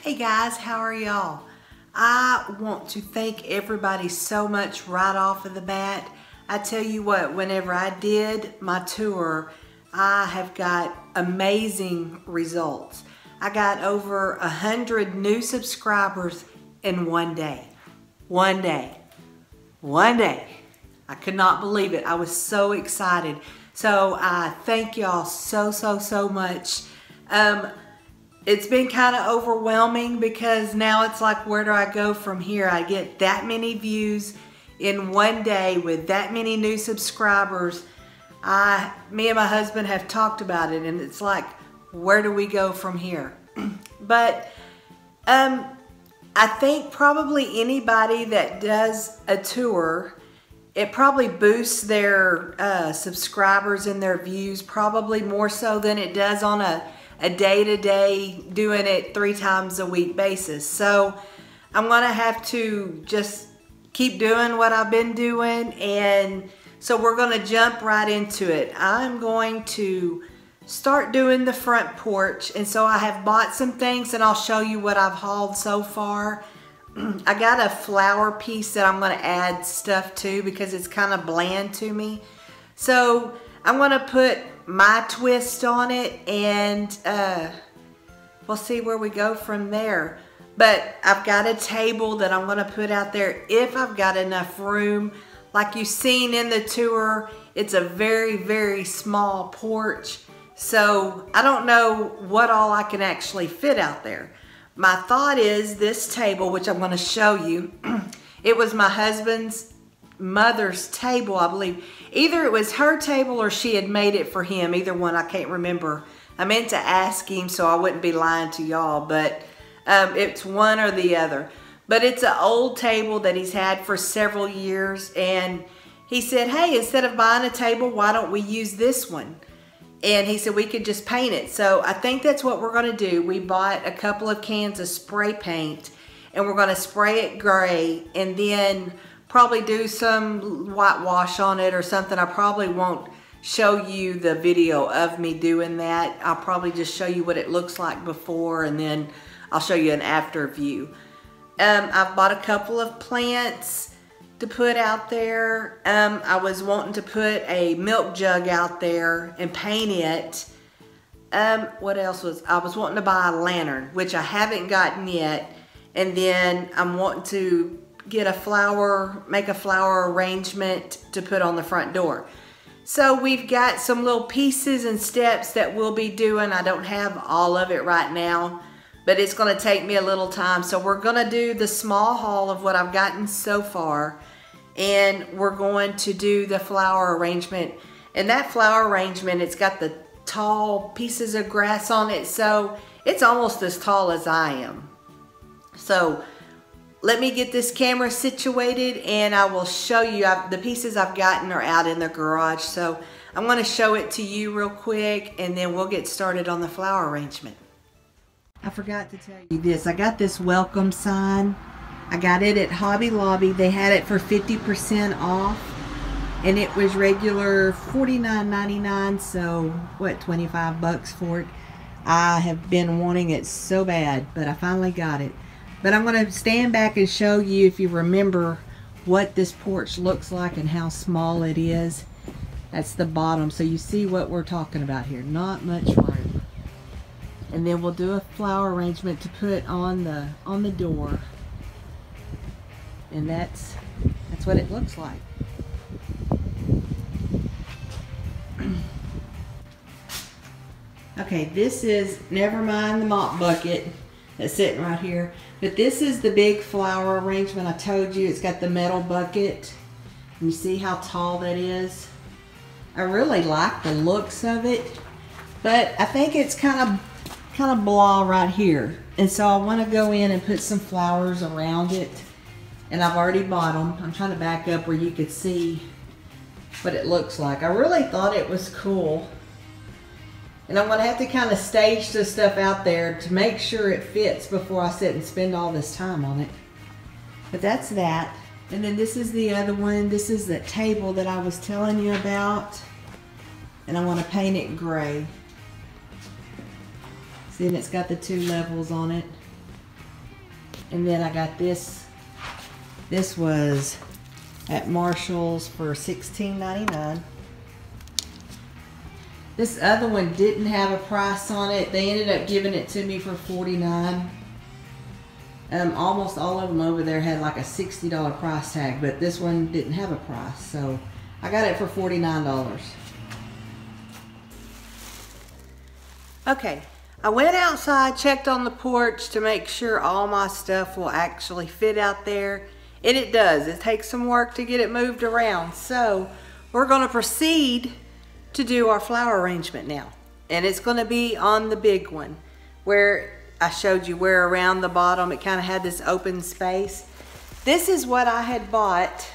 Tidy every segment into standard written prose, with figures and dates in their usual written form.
Hey guys, how are y'all? I want to thank everybody so much right off of the bat. I tell you what, whenever I did my tour, I have got amazing results. I got over 100 new subscribers in one day. One day. I could not believe it. I was so excited. So I thank y'all so much. It's been kind of overwhelming because now it's like, where do I go from here? I get that many views in one day with that many new subscribers. Me and my husband have talked about it, and it's like, where do we go from here? But I think probably anybody that does a tour, it probably boosts their subscribers and their views probably more so than it does on a day-to-day doing it 3 times a week basis. So I'm gonna have to just keep doing what I've been doing, and so we're gonna jump right into it. I'm going to start doing the front porch, and so I have bought some things, and I'll show you what I've hauled so far. I got a flower piece that I'm gonna add stuff to because it's kind of bland to me. So I'm gonna put my twist on it, and we'll see where we go from there. But I've got a table that I'm gonna put out there if I've got enough room. Like you've seen in the tour, it's a very small porch. So I don't know what all I can actually fit out there. My thought is this table, which I'm gonna show you, it was my husband's mother's table, I believe. Either it was her table or she had made it for him. Either one, I can't remember. I meant to ask him so I wouldn't be lying to y'all, but it's one or the other. But it's an old table that he's had for several years, and he said, hey, instead of buying a table, why don't we use this one? And he said we could just paint it. So I think that's what we're gonna do. We bought a couple of cans of spray paint, and we're gonna spray it gray, and then probably do some whitewash on it or something. I probably won't show you the video of me doing that. I'll probably just show you what it looks like before, and then I'll show you an after view. I've bought a couple of plants to put out there. I was wanting to put a milk jug out there and paint it. What else was, I was wanting to buy a lantern, which I haven't gotten yet. And then I'm wanting to get a flower, make a flower arrangement to put on the front door. So we've got some little pieces and steps that we'll be doing. I don't have all of it right now, but it's gonna take me a little time. So we're gonna do the small haul of what I've gotten so far, and we're going to do the flower arrangement. And that flower arrangement, it's got the tall pieces of grass on it, so it's almost as tall as I am. So let me get this camera situated, and I will show you. The pieces I've gotten are out in the garage, so I'm going to show it to you real quick, and then we'll get started on the flower arrangement. I forgot to tell you this. I got this welcome sign. I got it at Hobby Lobby. They had it for 50% off, and it was regular $49.99, so what, 25 bucks for it. I have been wanting it so bad, but I finally got it. But I'm going to stand back and show you, if you remember, what this porch looks like and how small it is. That's the bottom, so you see what we're talking about here. Not much room. And then we'll do a flower arrangement to put on the door. And that's what it looks like. Okay, this is, never mind the mop bucket that's sitting right here, but this is the big flower arrangement. I told you it's got the metal bucket, and you see how tall that is. I really like the looks of it, but I think it's kind of blah right here, and so I want to go in and put some flowers around it, and I've already bought them. I'm trying to back up where you could see what it looks like. I really thought it was cool. And I'm going to have to kind of stage this stuff out there to make sure it fits before I sit and spend all this time on it. But that's that. And then this is the other one. This is the table that I was telling you about. And I want to paint it gray. See, and it's got the 2 levels on it. And then I got this. This was at Marshall's for $16.99. This other one didn't have a price on it. They ended up giving it to me for $49. Almost all of them over there had like a $60 price tag, but this one didn't have a price, so I got it for $49. Okay, I went outside, checked on the porch to make sure all my stuff will actually fit out there, and it does. It takes some work to get it moved around, so we're going to proceed to do our flower arrangement now, and it's going to be on the big one where I showed you where around the bottom it kind of had this open space. This is what I had bought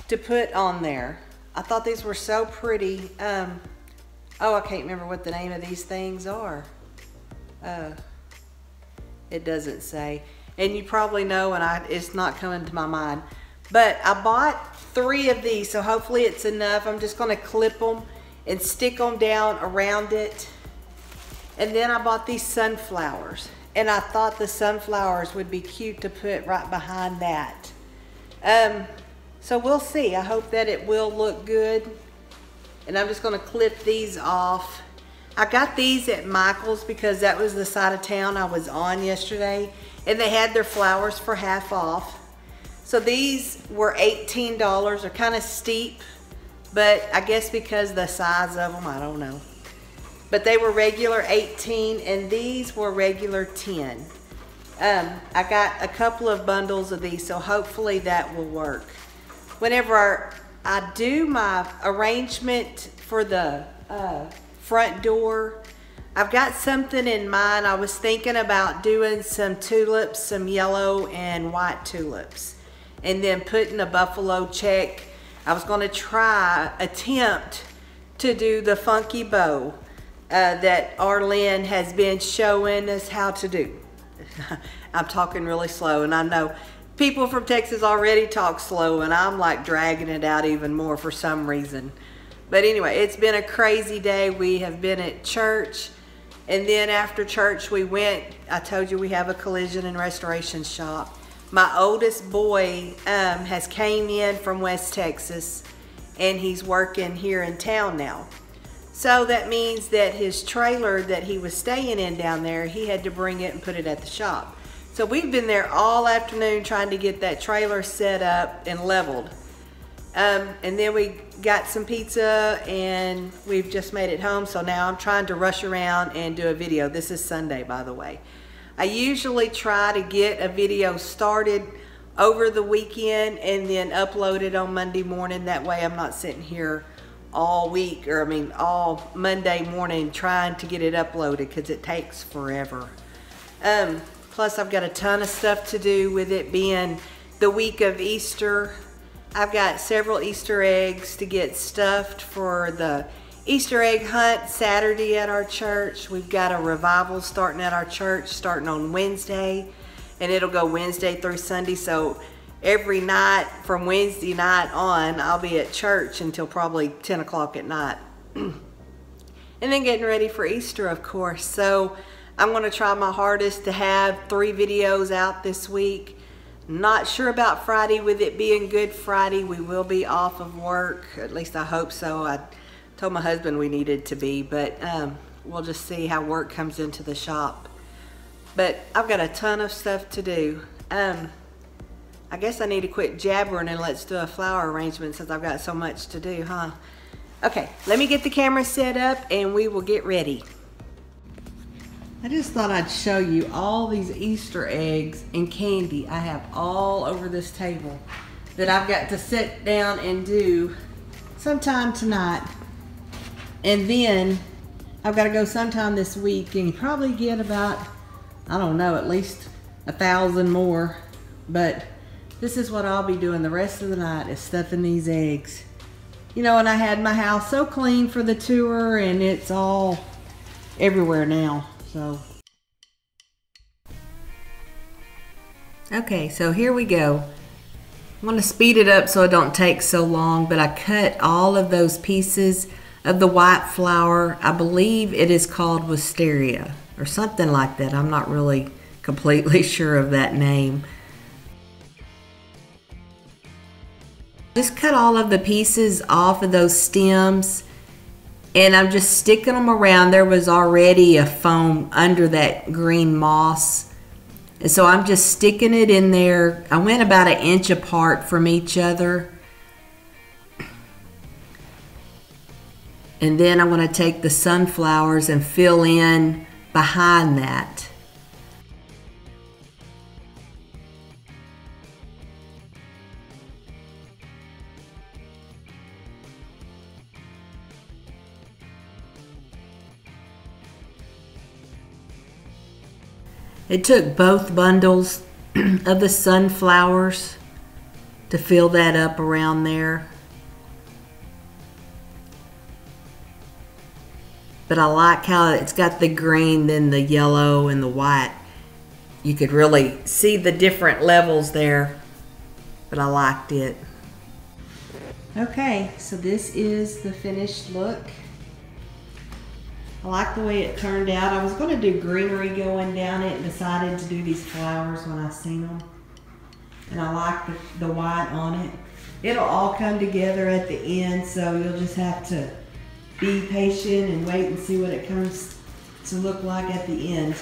to put on there. I thought these were so pretty. Oh, I can't remember what the name of these things are. It doesn't say, and you probably know, and it's not coming to my mind, but I bought 3 of these, so hopefully it's enough. I'm just going to clip them and stick them down around it. And then I bought these sunflowers, and I thought the sunflowers would be cute to put right behind that. So we'll see. I hope that it will look good. And I'm just going to clip these off. I got these at Michael's because that was the side of town I was on yesterday, and they had their flowers for half off. So these were $18. They're kind of steep, but I guess because the size of them, I don't know. But they were regular 18, and these were regular 10. I got a couple of bundles of these, so hopefully that will work. Whenever I do my arrangement for the front door, I've got something in mind. I was thinking about doing some tulips, some yellow and white tulips, and then putting a buffalo check. I was going to attempt to do the funky bow that Arlene has been showing us how to do. I'm talking really slow, and I know people from Texas already talk slow, and I'm like dragging it out even more for some reason. But anyway, it's been a crazy day. We have been at church, and then after church we went, I told you we have a collision and restoration shop. My oldest boy has came in from West Texas, and he's working here in town now. So that means that his trailer that he was staying in down there, he had to bring it and put it at the shop. So we've been there all afternoon trying to get that trailer set up and leveled. And then we got some pizza, and we've just made it home. So now I'm trying to rush around and do a video. This is Sunday, by the way. I usually try to get a video started over the weekend and then upload it on Monday morning. That way I'm not sitting here all week, or I mean all Monday morning trying to get it uploaded, because it takes forever. Plus I've got a ton of stuff to do with it being the week of Easter. I've got several Easter eggs to get stuffed for the Easter egg hunt Saturday at our church. We've got a revival starting at our church starting on Wednesday, and it'll go Wednesday through Sunday. So every night from Wednesday night on, I'll be at church until probably 10 o'clock at night. And then getting ready for Easter, of course. So I'm going to try my hardest to have 3 videos out this week. Not sure about Friday. With it being Good Friday, we will be off of work. At least I hope so. I told my husband we needed to be, but we'll just see how work comes into the shop. But I've got a ton of stuff to do. I guess I need to quit jabbering and let's do a flower arrangement, since I've got so much to do, huh? Okay, let me get the camera set up and we will get ready. I just thought I'd show you all these Easter eggs and candy I have all over this table that I've got to sit down and do sometime tonight. And then I've got to go sometime this week and probably get about, I don't know, at least 1,000 more. But this is what I'll be doing the rest of the night, is stuffing these eggs. You know, and I had my house so clean for the tour, and it's all everywhere now, so. Okay, so here we go. I'm gonna speed it up so it don't take so long, but I cut all of those pieces of the white flower. I believe it is called wisteria or something like that. I'm not really completely sure of that name. Just cut all of the pieces off of those stems, and I'm just sticking them around. There was already a foam under that green moss, and so I'm just sticking it in there. I went about 1 inch apart from each other. And then I'm going to take the sunflowers and fill in behind that. It took both bundles of the sunflowers to fill that up around there. But I like how it's got the green, then the yellow and the white. You could really see the different levels there, but I liked it. Okay, so this is the finished look. I like the way it turned out. I was going to do greenery going down it and decided to do these flowers when I seen them. And I like the white on it. It'll all come together at the end, so you'll just have to be patient and wait and see what it comes to look like at the end.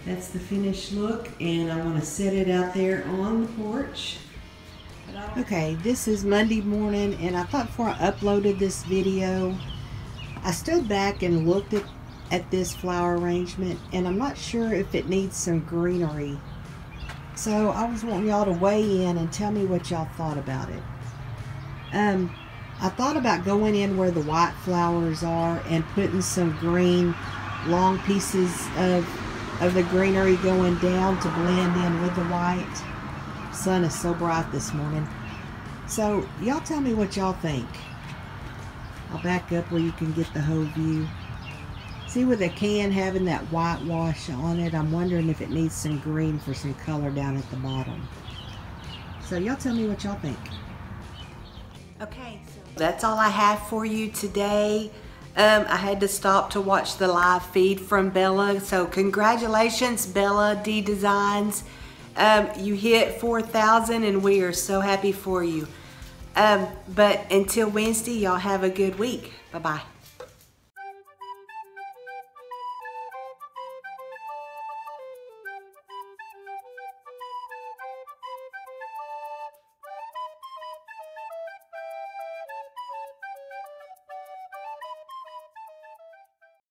That's the finished look, and I'm going to set it out there on the porch. Okay, this is Monday morning, and I thought before I uploaded this video, I stood back and looked at this flower arrangement, and I'm not sure if it needs some greenery. So I was wanting y'all to weigh in and tell me what y'all thought about it. I thought about going in where the white flowers are and putting some green long pieces of the greenery going down to blend in with the white. The sun is so bright this morning. So y'all tell me what y'all think. I'll back up where you can get the whole view. See, with the can having that whitewash on it, I'm wondering if it needs some green for some color down at the bottom. So y'all tell me what y'all think. Okay, so that's all I have for you today. I had to stop to watch the live feed from Bella, so congratulations, Bella D Designs. You hit 4,000 and we are so happy for you. But until Wednesday, y'all have a good week. Bye-bye.